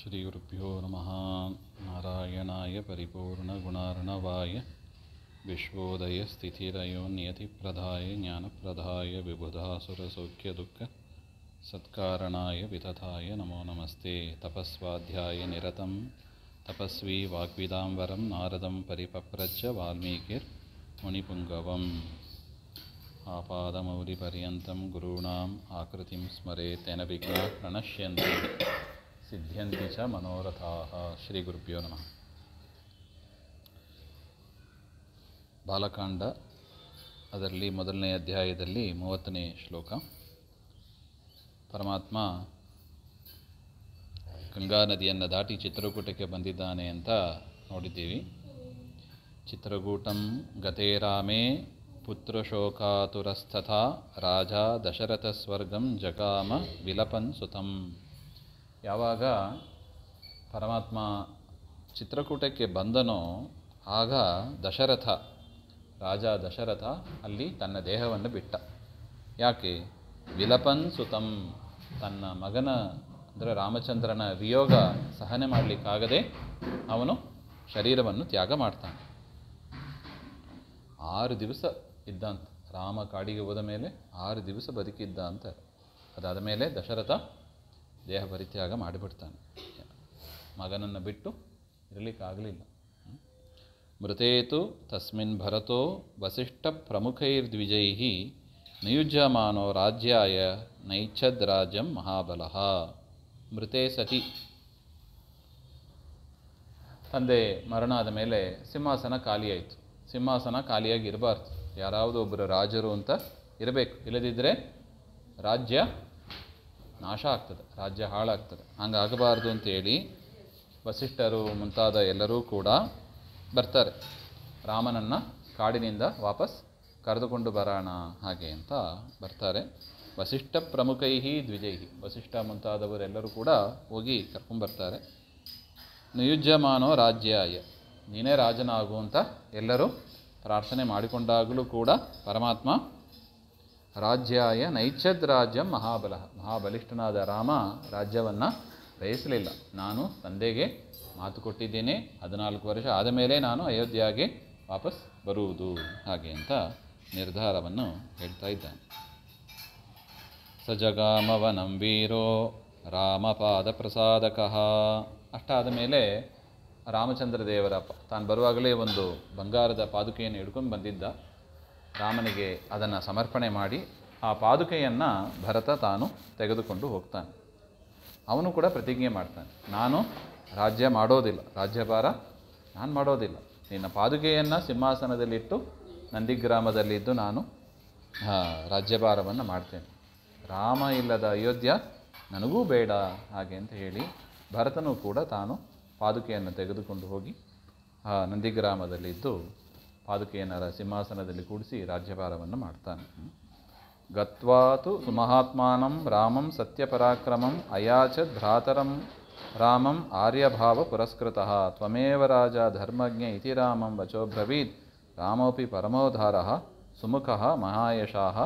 ಶ್ರೀಗುರುಭ್ಯೋ ನಮಃ. ನಾರಾಯಣಾಯ ಪರಿಪೂರ್ಣಗುಣಾರ್ಣವಾಯ ವಿಶ್ವೋದಯಸ್ಥಿತಿರಯೋನ್ಯತಿಪ್ರದಾಯ ಜ್ಞಾನಪ್ರದಾಯ ವಿಬುಧಾಸುರಸೌಖ್ಯದುಃಖ ಸತ್ಕಾರಣಾಯ ವಿತಥಾಯ ನಮೋ ನಮಸ್ತೆ. ತಪಸ್ವಾಧ್ಯಾಯ ನಿರತಂ ತಪಸ್ವಿ ವಾಗ್ವಿದಾಂಬರಂ ನಾರದಂ ಪರಿಪಪ್ರಚ್ಛ ವಾಲ್ಮೀಕಿರ್ ಮುನಿಪುಂಗವಂ. ಆಪಾದಮೌಲಿಪರ್ಯಂతం ಗುರುಣಾಂ ಆಕೃತಿಂ ಸ್ಮರೇತ್ ತೇನ ವಿಘ್ನಾಃ ಪ್ರಣಶ್ಯಂತಿ ಸಿದ್ಧ್ಯಂತಿ ಚ ಮನೋರಥಾಃ. ಶ್ರೀ ಗುರುಭ್ಯೋ ನಮಃ. ಬಾಲಕಾಂಡ ಅದರಲ್ಲಿ ಮೊದಲನೇ ಅಧ್ಯಾಯದಲ್ಲಿ 30ನೇ ಶ್ಲೋಕ. ಪರಮಾತ್ಮ ಗಂಗಾ ನದಿಯನ್ನು ದಾಟಿ ಚಿತ್ರಕೂಟಕ್ಕೆ ಬಂದಿದ್ದಾನೆ ಅಂತ ನೋಡಿದ್ದೀವಿ. ಚಿತ್ರಕೂಟಂ ಗತೇ ರಾಮೇ ಪುತ್ರಶೋಕಾತುರಸ್ತಥಾ ರಾಜ ದಶರಥ ಸ್ವರ್ಗಂ ಜಗಾಮ ವಿಲಪನ್ ಸುತಂ. ಯಾವಾಗ ಪರಮಾತ್ಮ ಚಿತ್ರಕೂಟಕ್ಕೆ ಬಂದನೋ ಆಗ ರಾಜ ದಶರಥ ಅಲ್ಲಿ ತನ್ನ ದೇಹವನ್ನು ಬಿಟ್ಟ. ಯಾಕೆ? ವಿಲಪನ್ ಸುತಂ, ತನ್ನ ಮಗನ ಅಂದರೆ ರಾಮಚಂದ್ರನ ವಿಯೋಗ ಸಹನೆ ಮಾಡಲಿಕ್ಕಾಗದೆ ಅವನು ಶರೀರವನ್ನು ತ್ಯಾಗ ಮಾಡ್ತಾನೆ. 6 ದಿವಸ ಇದ್ದಂತ ರಾಮ ಕಾಡಿಗೆ ಹೋದ ಮೇಲೆ 6 ದಿವಸ ಬದುಕಿದ್ದ ಅಂತ. ಅದಾದ ಮೇಲೆ ದಶರಥ ದೇಹ ಪರಿತ್ಯಾಗ ಮಾಡಿಬಿಡ್ತಾನೆ. ಮಗನನ್ನು ಬಿಟ್ಟು ಇರಲಿಕ್ಕಾಗಲಿಲ್ಲ. ಮೃತೇತು ತಸ್ಮಿನ್ ಭರತೋ ವಸಿಷ್ಠ ಪ್ರಮುಖೈರ್ದ್ವಿಜೈಃ ನಿಯುಜ್ಯಮಾನೋ ರಾಜ್ಯಾಯ ನೈಚ್ಛದ್ ರಾಜ್ಯಂ ಮಹಾಬಲಃ. ಮೃತೇ ಸತಿ, ತಂದೆ ಮರಣ ಆದ ಮೇಲೆ ಸಿಂಹಾಸನ ಖಾಲಿಯಾಯಿತು. ಸಿಂಹಾಸನ ಖಾಲಿಯಾಗಿ ಇರಬಾರ್ದು, ಯಾರಾವುದು ಒಬ್ಬರು ರಾಜರು ಅಂತ ಇರಬೇಕು. ಇಲ್ಲದಿದ್ದರೆ ರಾಜ್ಯ ನಾಶ ಆಗ್ತದೆ, ರಾಜ್ಯ ಹಾಳಾಗ್ತದೆ. ಹಂಗಾಗಬಾರ್ದು ಅಂತೇಳಿ ವಸಿಷ್ಠರು ಮುಂತಾದ ಎಲ್ಲರೂ ಕೂಡ ಬರ್ತಾರೆ. ರಾಮನನ್ನು ಕಾಡಿನಿಂದ ವಾಪಸ್ ಕರೆದುಕೊಂಡು ಬರೋಣ ಹಾಗೆ ಅಂತ ಬರ್ತಾರೆ. ವಸಿಷ್ಠ ಪ್ರಮುಖೈಹಿ ದ್ವಿಜೈಹಿ, ವಸಿಷ್ಠ ಮುಂತಾದವರೆಲ್ಲರೂ ಕೂಡ ಹೋಗಿ ಕರ್ಕೊಂಡ್ಬರ್ತಾರೆ. ನಿಯುಜ್ಯಮಾನೋ ರಾಜ್ಯಾಯ, ನೀನೇ ರಾಜನಾಗು ಅಂತ ಎಲ್ಲರೂ ಪ್ರಾರ್ಥನೆ ಮಾಡಿಕೊಂಡಾಗಲೂ ಕೂಡ ಪರಮಾತ್ಮ ರಾಜ್ಯಾಯ ನೈಚ್ಛದ್ ರಾಜ್ಯಂ ಮಹಾಬಲ, ಮಹಾಬಲಿಷ್ಠನಾದ ರಾಮ ರಾಜ್ಯವನ್ನು ಬಯಸಲಿಲ್ಲ. ನಾನು ತಂದೆಗೆ ಮಾತು ಕೊಟ್ಟಿದ್ದೇನೆ, 14 ವರ್ಷ ಆದ ಮೇಲೆ ನಾನು ಅಯೋಧ್ಯೆಗೆ ವಾಪಸ್ ಬರುವುದು ಹಾಗೆ ಅಂತ ನಿರ್ಧಾರವನ್ನು ಹೇಳ್ತಾ ಇದ್ದಾನೆ. ಸಜಗಾಮವನಂ ವೀರೋ ರಾಮಪಾದ ಪ್ರಸಾದಕಃ. ಅಷ್ಟಾದ ಮೇಲೆ ರಾಮಚಂದ್ರ ದೇವರ ತಾನು ಬರುವಾಗಲೇ ಒಂದು ಬಂಗಾರದ ಪಾದುಕೆಯನ್ನು ಹಿಡ್ಕೊಂಡು ಬಂದಿದ್ದ. ರಾಮನಿಗೆ ಅದನ್ನು ಸಮರ್ಪಣೆ ಮಾಡಿ ಆ ಪಾದುಕೆಯನ್ನು ಭರತ ತಾನು ತೆಗೆದುಕೊಂಡು ಹೋಗ್ತಾನೆ. ಅವನು ಕೂಡ ಪ್ರತಿಜ್ಞೆ ಮಾಡ್ತಾನೆ, ನಾನು ರಾಜ್ಯ ಮಾಡೋದಿಲ್ಲ, ರಾಜ್ಯಭಾರ ನಾನು ಮಾಡೋದಿಲ್ಲ. ನಿನ್ನ ಪಾದುಕೆಯನ್ನು ಸಿಂಹಾಸನದಲ್ಲಿಟ್ಟು ನಂದಿಗ್ರಾಮದಲ್ಲಿದ್ದು ನಾನು ರಾಜ್ಯಭಾರವನ್ನು ಮಾಡ್ತೇನೆ. ರಾಮ ಇಲ್ಲದ ಅಯೋಧ್ಯ ನನಗೂ ಬೇಡ ಹಾಗೆ ಅಂತ ಹೇಳಿ ಭರತನೂ ಕೂಡ ತಾನು ಪಾದುಕೆಯನ್ನು ತೆಗೆದುಕೊಂಡು ಹೋಗಿ ನಂದಿಗ್ರಾಮದಲ್ಲಿದ್ದು ಪಾದುಕೆಯನ್ನು ಸಿಂಹಾಸನದಲ್ಲಿ ಕೂಡಿಸಿ ರಾಜ್ಯಭಾರವನ್ನು ಮಾಡ್ತಾನೆ. ಗತ್ವಾತು ಸುಮಹಾತ್ಮಾನಂ ರಾಮಂ ಸತ್ಯಪರಾಕ್ರಮಂ ಅಯಾಚದ್ ಭ್ರಾತರಂ ರಾಮಂ ಆರ್ಯಭಾವ ಪುರಸ್ಕೃತಃ ತ್ವಮೇವ ರಾಜ ಧರ್ಮಜ್ಞ ಇತಿ ರಾಮಂ ವಚೋಬ್ರವೀತ್ ರಾಮೋಪಿ ಪರಮೋದ್ಧಾರಃ ಸುಮುಖಃ ಮಹಾಯಶಃ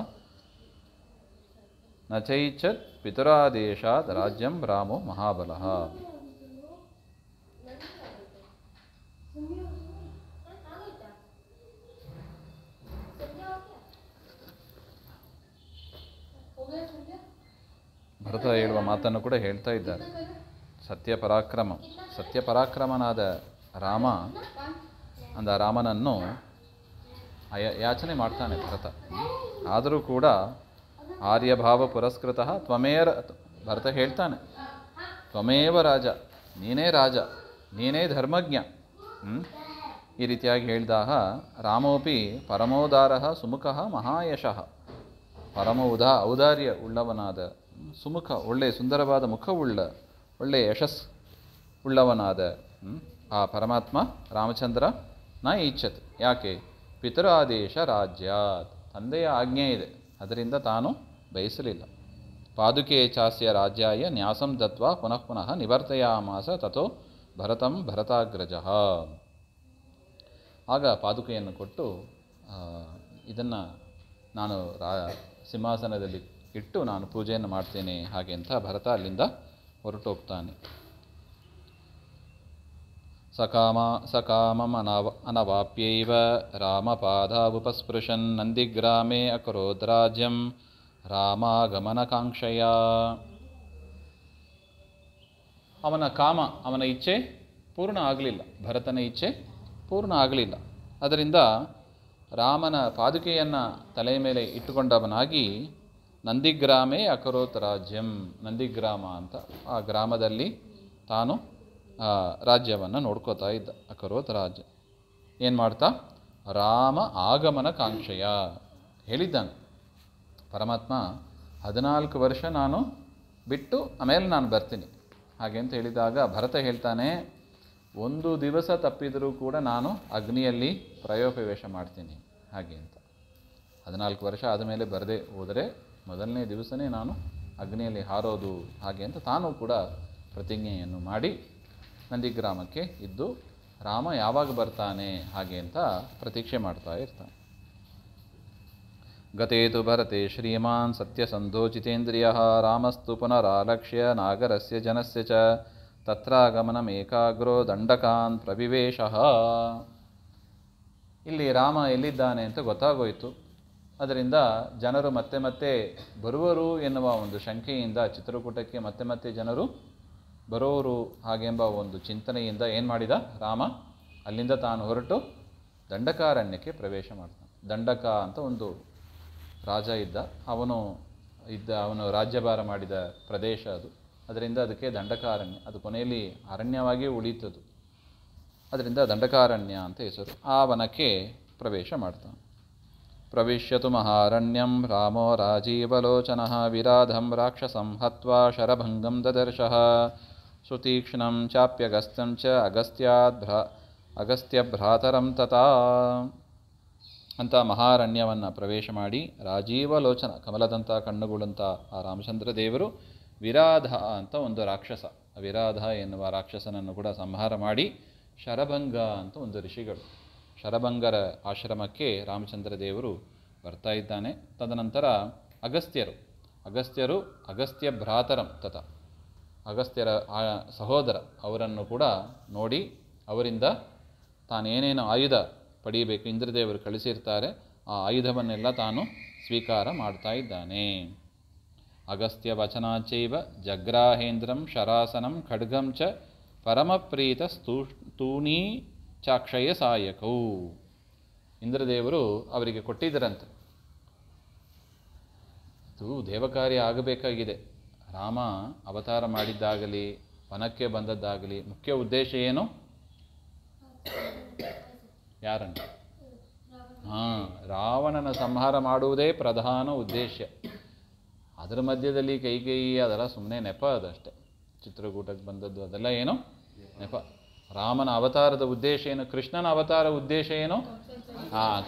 ನ ಚೈಚ್ಛತ್ ಪಿತುರಾದೇಶಾತ್ ರಾಜ್ಯಂ ರಾಮೋ ಮಹಾಬಲಃ. ಭರತ ಹೇಳುವ ಮಾತನ್ನು ಕೂಡ ಹೇಳ್ತಾ ಇದ್ದಾರೆ. ಸತ್ಯಪರಾಕ್ರಮನಾದ ರಾಮ ಅಂದ ರಾಮನನ್ನು ಯಾಚನೆ ಮಾಡ್ತಾನೆ ಭರತ. ಆದರೂ ಕೂಡ ಆರ್ಯಭಾವ ಪುರಸ್ಕೃತಃ ಭರತ ಹೇಳ್ತಾನೆ, ತ್ವಮೇವ ರಾಜ, ನೀನೇ ರಾಜ, ನೀನೇ ಧರ್ಮಜ್ಞ. ಈ ರೀತಿಯಾಗಿ ಹೇಳಿದಾಗ ರಾಮೋಪಿ ಪರಮೋದಾರಃ ಸುಮುಖಃ ಮಹಾಯಶಃ, ಔದಾರ್ಯ ಉಳ್ಳವನಾದ, ಸುಮುಖ ಒಳ್ಳೆಯ ಸುಂದರವಾದ ಮುಖವುಳ್ಳ, ಒಳ್ಳೆಯ ಯಶಸ್ ಉಳ್ಳವನಾದ ಆ ಪರಮಾತ್ಮ ರಾಮಚಂದ್ರ ನ ಇಚ್ಛತ್. ಯಾಕೆ? ಪಿತೃ ಆದೇಶ ರಾಜ್ಯಾತ್, ತಂದೆಯ ಆಜ್ಞೆ ಇದೆ, ಅದರಿಂದ ತಾನು ಬಯಸಲಿಲ್ಲ. ಪಾದುಕೆ ಚಾಸ್ಯ ರಾಜ್ಯಾಯ ನ್ಯಾಸಂ ದತ್ವಾ ಪುನಃ ಪುನಃ ನಿವರ್ತಯಾಮಾಸ ತಥೋ ಭರತಂ ಭರತಾಗ್ರಜಃ. ಆಗ ಪಾದುಕೆಯನ್ನು ಕೊಟ್ಟು ಇದನ್ನು ನಾನು ಸಿಂಹಾಸನದಲ್ಲಿ ಇಟ್ಟು ನಾನು ಪೂಜೆಯನ್ನು ಮಾಡ್ತೇನೆ ಹಾಗೆ ಅಂತ ಭರತ ಅಲ್ಲಿಂದ ಹೊರಟೋಗ್ತಾನೆ. ಸಕಾಮಂ ಅನವಾಪ್ಯೈವ ರಾಮಪಾದಾವುಪಸ್ಪೃಶನ್ ನಂದಿಗ್ರಾಮೇ ಅಕರೋದ್ರಾಜ್ಯಂ ರಾಮಾಗಮನಕಾಂಕ್ಷೆಯ. ಅವನ ಕಾಮ, ಅವನ ಇಚ್ಛೆ ಪೂರ್ಣ ಆಗಲಿಲ್ಲ, ಭರತನ ಇಚ್ಛೆ ಪೂರ್ಣ ಆಗಲಿಲ್ಲ. ಅದರಿಂದ ರಾಮನ ಪಾದುಕೆಯನ್ನು ತಲೆಯ ಮೇಲೆ ಇಟ್ಟುಕೊಂಡವನಾಗಿ ನಂದಿಗ್ರಾಮೇ ಅಕರೋತ್ ರಾಜ್ಯಂ, ನಂದಿಗ್ರಾಮ ಅಂತ ಆ ಗ್ರಾಮದಲ್ಲಿ ತಾನು ರಾಜ್ಯವನ್ನು ನೋಡ್ಕೋತಾ ಇದ್ದ. ಅಕರೋತ್ ರಾಜ್ಯ ಏನು ಮಾಡ್ತಾ? ರಾಮ ಆಗಮನ ಕಾಂಕ್ಷೆಯ ಹೇಳಿದ್ದಾನೆ ಪರಮಾತ್ಮ. 14 ವರ್ಷ ನಾನು ಬಿಟ್ಟು ಆಮೇಲೆ ನಾನು ಬರ್ತೀನಿ ಹಾಗೆ ಅಂತ ಹೇಳಿದಾಗ ಭರತ ಹೇಳ್ತಾನೆ, 1 ದಿವಸ ತಪ್ಪಿದರೂ ಕೂಡ ನಾನು ಅಗ್ನಿಯಲ್ಲಿ ಪ್ರಯೋಪವೇಶ ಮಾಡ್ತೀನಿ ಹಾಗೆ ಅಂತ. 14 ವರ್ಷ ಆದಮೇಲೆ ಬರದೆ ಹೋದರೆ ಮೊದಲನೇ ದಿವಸನೇ ನಾನು ಅಗ್ನಿಯಲ್ಲಿ ಹಾರೋದು ಹಾಗೆ ಅಂತ ತಾನೂ ಕೂಡ ಪ್ರತಿಜ್ಞೆಯನ್ನು ಮಾಡಿ ನಂದಿಗ್ರಾಮಕ್ಕೆ ಇದ್ದು ರಾಮ ಯಾವಾಗ ಬರ್ತಾನೆ ಹಾಗೆ ಅಂತ ಪ್ರತೀಕ್ಷೆ ಮಾಡ್ತಾ ಇರ್ತಾನೆ. ಗತೇತು ಭರತೆ ಶ್ರೀಮಾನ್ ಸತ್ಯಸಂಧೋ ಜಿತೇಂದ್ರಿಯಃ ರಾಮಸ್ತು ಪುನರಾಲಕ್ಷ್ಯ ನಾಗರಸ್ಯ ಜನಸ್ಯ ಚ ತತ್ರಾಗಮನಮೇಕಾಗ್ರೋ ದಂಡಕಾನ್ ಪ್ರವಿವೇಶಃ. ಇಲ್ಲಿ ರಾಮ ಎಲ್ಲಿದ್ದಾನೆ ಅಂತ ಗೊತ್ತಾಗೋಯಿತು. ಅದರಿಂದ ಜನರು ಮತ್ತೆ ಮತ್ತೆ ಬರುವರು ಎನ್ನುವ ಒಂದು ಶಂಕೆಯಿಂದ ಚಿತ್ರಕೂಟಕ್ಕೆ ಮತ್ತೆ ಮತ್ತೆ ಜನರು ಬರೋರು ಹಾಗೆಂಬ ಒಂದು ಚಿಂತನೆಯಿಂದ ಏನು ಮಾಡಿದ ರಾಮ? ಅಲ್ಲಿಂದ ತಾನು ಹೊರಟು ದಂಡಕಾರಣ್ಯಕ್ಕೆ ಪ್ರವೇಶ ಮಾಡ್ತಾನೆ. ದಂಡಕ ಅಂತ ಒಂದು ರಾಜ ಇದ್ದ, ಅವನು ರಾಜ್ಯಭಾರ ಮಾಡಿದ ಪ್ರದೇಶ ಅದು. ಅದರಿಂದ ಅದಕ್ಕೆ ದಂಡಕಾರಣ್ಯ, ಅದು ಕೊನೆಯಲ್ಲಿ ಅರಣ್ಯವಾಗಿಯೇ ಉಳೀತದು. ಅದರಿಂದ ದಂಡಕಾರಣ್ಯ ಅಂತ ಹೆಸರು. ಆ ವನಕ್ಕೆ ಪ್ರವೇಶ ಮಾಡ್ತಾನೆ. ಪ್ರವಿಶ್ಯತು ಮಹಾರಣ್ಯಂ ರಾಮೋ ರಾಜೀವಲೋಚನಃ ವಿರಾಧಂ ರಾಕ್ಷಸಂ ಹತ್ವಾ ಶರಭಂಗಂ ದದರ್ಶಃ ಸುತೀಕ್ಷ್ಣಂ ಚಾಪ್ಯಗಸ್ತ್ಯಂ ಚ ಅಗಸ್ತ್ಯಭ್ರಾತರಂ ತಥಾ ಅಂತ ಮಹಾರಣ್ಯವನ್ನು ಪ್ರವೇಶ ಮಾಡಿ ರಾಜೀವಲೋಚನ, ಕಮಲದಂಥ ಕಣ್ಣುಗಳಂಥ ಆ ರಾಮಚಂದ್ರ ದೇವರು ವಿರಾಧ ಅಂತ ಒಂದು ರಾಕ್ಷಸ, ವಿರಾಧ ಎನ್ನುವ ರಾಕ್ಷಸನನ್ನು ಕೂಡ ಸಂಹಾರ ಮಾಡಿ ಶರಭಂಗ ಅಂತ ಒಂದು ಋಷಿಗಳು, ಶರಭಂಗರ ಆಶ್ರಮಕ್ಕೆ ರಾಮಚಂದ್ರ ದೇವರು ಬರ್ತಾ ಇದ್ದಾನೆ. ತದನಂತರ ಅಗಸ್ತ್ಯರು ಅಗಸ್ತ್ಯ ಭ್ರಾತರಂ ತಥ, ಅಗಸ್ತ್ಯರ ಸಹೋದರ, ಅವರನ್ನು ಕೂಡ ನೋಡಿ ಅವರಿಂದ ತಾನೇನೇನು ಆಯುಧ ಪಡೆಯಬೇಕು ಇಂದ್ರದೇವರು ಕಳಿಸಿರ್ತಾರೆ ಆ ಆಯುಧವನ್ನೆಲ್ಲ ತಾನು ಸ್ವೀಕಾರ ಮಾಡ್ತಾ ಇದ್ದಾನೆ. ಅಗಸ್ತ್ಯ ವಚನಾಚೈವ ಜಗ್ರಾಹೇಂದ್ರಂ ಶರಾಸನಂ ಖಡ್ಗಂ ಚ ಪರಮಪ್ರೀತ ತೂಣೀ ಚಾಕ್ಷಯ ಸಾಯಕೌ. ಇಂದ್ರದೇವರು ಅವರಿಗೆ ಕೊಟ್ಟಿದ್ದರಂತೆ. ಇದು ದೇವಕಾರ್ಯ ಆಗಬೇಕಾಗಿದೆ. ರಾಮ ಅವತಾರ ಮಾಡಿದ್ದಾಗಲಿ ವನಕ್ಕೆ ಬಂದದ್ದಾಗಲಿ ಮುಖ್ಯ ಉದ್ದೇಶ ಏನು? ಯಾರನ್ನು? ರಾವಣನ ಸಂಹಾರ ಮಾಡುವುದೇ ಪ್ರಧಾನ ಉದ್ದೇಶ. ಅದರ ಮಧ್ಯದಲ್ಲಿ ಕೈಕೇಯಿ ಅದೆಲ್ಲ ಸುಮ್ಮನೆ ನೆಪ, ಅದಷ್ಟೇ. ಚಿತ್ರಕೂಟಕ್ಕೆ ಬಂದದ್ದು ಅದೆಲ್ಲ ಏನು ನೆಪ. ರಾಮನ ಅವತಾರದ ಉದ್ದೇಶ ಏನು? ಕೃಷ್ಣನ ಅವತಾರ ಉದ್ದೇಶ ಏನು?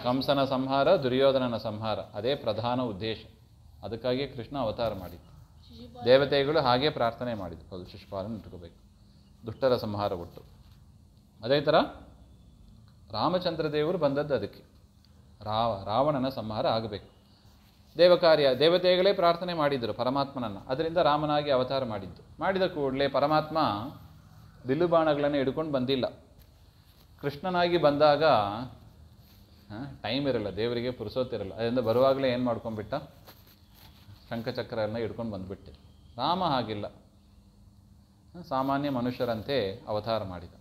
ಕಂಸನ ಸಂಹಾರ, ದುರ್ಯೋಧನನ ಸಂಹಾರ, ಅದೇ ಪ್ರಧಾನ ಉದ್ದೇಶ. ಅದಕ್ಕಾಗಿ ಕೃಷ್ಣ ಅವತಾರ ಮಾಡಿದ್ದು. ದೇವತೆಗಳು ಹಾಗೆ ಪ್ರಾರ್ಥನೆ ಮಾಡಿದ್ದು, ಹೌದು, ಶಿಶುಪಾಲನ ಇಟ್ಕೋಬೇಕು, ದುಷ್ಟರ ಸಂಹಾರ ಒಟ್ಟು. ಅದೇ ಥರ ರಾಮಚಂದ್ರ ದೇವರು ಬಂದದ್ದು ಅದಕ್ಕೆ, ರಾವಣನ ಸಂಹಾರ ಆಗಬೇಕು. ದೇವಕಾರ್ಯ, ದೇವತೆಗಳೇ ಪ್ರಾರ್ಥನೆ ಮಾಡಿದ್ದರು ಪರಮಾತ್ಮನನ್ನು, ಅದರಿಂದ ರಾಮನಾಗಿ ಅವತಾರ ಮಾಡಿದ್ದು. ಮಾಡಿದ ಕೂಡಲೇ ಪರಮಾತ್ಮ ಬಿಲ್ಲು ಬಾಣಗಳನ್ನು ಹಿಡ್ಕೊಂಡು ಬಂದಿಲ್ಲ. ಕೃಷ್ಣನಾಗಿ ಬಂದಾಗ ಟೈಮ್ ಇರಲ್ಲ, ದೇವರಿಗೆ ಪುರುಸೋತಿರಲ್ಲ. ಅದರಿಂದ ಬರುವಾಗಲೇ ಏನು ಮಾಡ್ಕೊಂಡ್ಬಿಟ್ಟ? ಶಂಖಚಕ್ರ ಎಲ್ಲ ಹಿಡ್ಕೊಂಡು ಬಂದುಬಿಟ್ಟೆ. ರಾಮ ಹಾಗಿಲ್ಲ, ಸಾಮಾನ್ಯ ಮನುಷ್ಯರಂತೆ ಅವತಾರ ಮಾಡಿದ.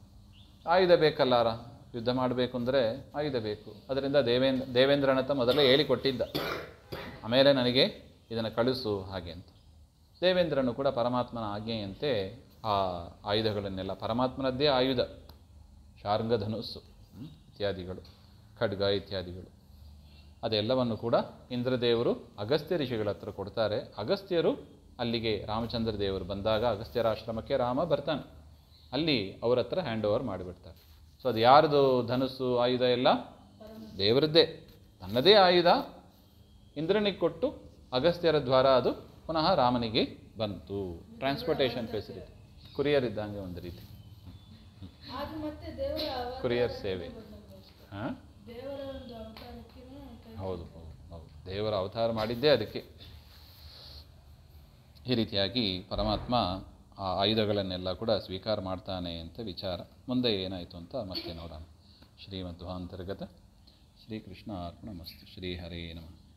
ಆಯುಧ ಬೇಕಲ್ಲಾರ, ಯುದ್ಧ ಮಾಡಬೇಕು ಅಂದರೆ ಆಯುಧ ಬೇಕು. ಅದರಿಂದ ದೇವೇಂದ್ರನತ್ತ ಮೊದಲೇ ಹೇಳಿಕೊಟ್ಟಿದ್ದ, ಆಮೇಲೆ ನನಗೆ ಇದನ್ನು ಕಳಿಸು ಹಾಗೆ ಅಂತ. ದೇವೇಂದ್ರನು ಕೂಡ ಪರಮಾತ್ಮನ ಆಜ್ಞೆಯಂತೆ ಆ ಆಯುಧಗಳನ್ನೆಲ್ಲ, ಪರಮಾತ್ಮನದ್ದೇ ಆಯುಧ, ಶಾರ್ಂಗ ಧನುಸ್ಸು ಇತ್ಯಾದಿಗಳು, ಖಡ್ಗ ಇತ್ಯಾದಿಗಳು, ಅದೆಲ್ಲವನ್ನು ಕೂಡ ಇಂದ್ರದೇವರು ಅಗಸ್ತ್ಯ ಋಷಿಗಳ ಹತ್ರ ಕೊಡ್ತಾರೆ. ಅಗಸ್ತ್ಯರು ಅಲ್ಲಿಗೆ ರಾಮಚಂದ್ರ ದೇವರು ಬಂದಾಗ ಅಗಸ್ತ್ಯರ ಆಶ್ರಮಕ್ಕೆ ರಾಮ ಬರ್ತಾನೆ. ಅಲ್ಲಿ ಅವ್ರ ಹತ್ರ ಹ್ಯಾಂಡ್ ಓವರ್ ಮಾಡಿಬಿಡ್ತಾರೆ. ಸೊ ಅದು ಯಾರ್ದು ಧನುಸ್ಸು ಆಯುಧ? ಎಲ್ಲ ದೇವರದ್ದೇ, ತನ್ನದೇ ಆಯುಧ ಇಂದ್ರನಿಗೆ ಕೊಟ್ಟು ಅಗಸ್ತ್ಯರ ದ್ವಾರ ಅದು ಪುನಃ ರಾಮನಿಗೆ ಬಂತು. ಟ್ರಾನ್ಸ್ಪೋರ್ಟೇಷನ್ ಫೆಸಿಲಿಟಿ, ಕುರಿಯರ್ ಇದ್ದಂಗೆ ಒಂದು ರೀತಿ, ಕುರಿಯರ್ ಸೇವೆ. ಹಾಂ, ಹೌದು ಹೌದು ಹೌದು, ದೇವರ ಅವತಾರ ಮಾಡಿದ್ದೇ ಅದಕ್ಕೆ. ಈ ರೀತಿಯಾಗಿ ಪರಮಾತ್ಮ ಆ ಆಯುಧಗಳನ್ನೆಲ್ಲ ಕೂಡ ಸ್ವೀಕಾರ ಮಾಡ್ತಾನೆ ಅಂತ ವಿಚಾರ. ಮುಂದೆ ಏನಾಯಿತು ಅಂತ ಮತ್ತೆ ನೋಡೋಣ. ಶ್ರೀಮಧ್ವಾಂತರ್ಗತ ಶ್ರೀಕೃಷ್ಣ ಅರ್ಪಣಮಸ್ತು. ಶ್ರೀ ಹರೇ ನಮಃ.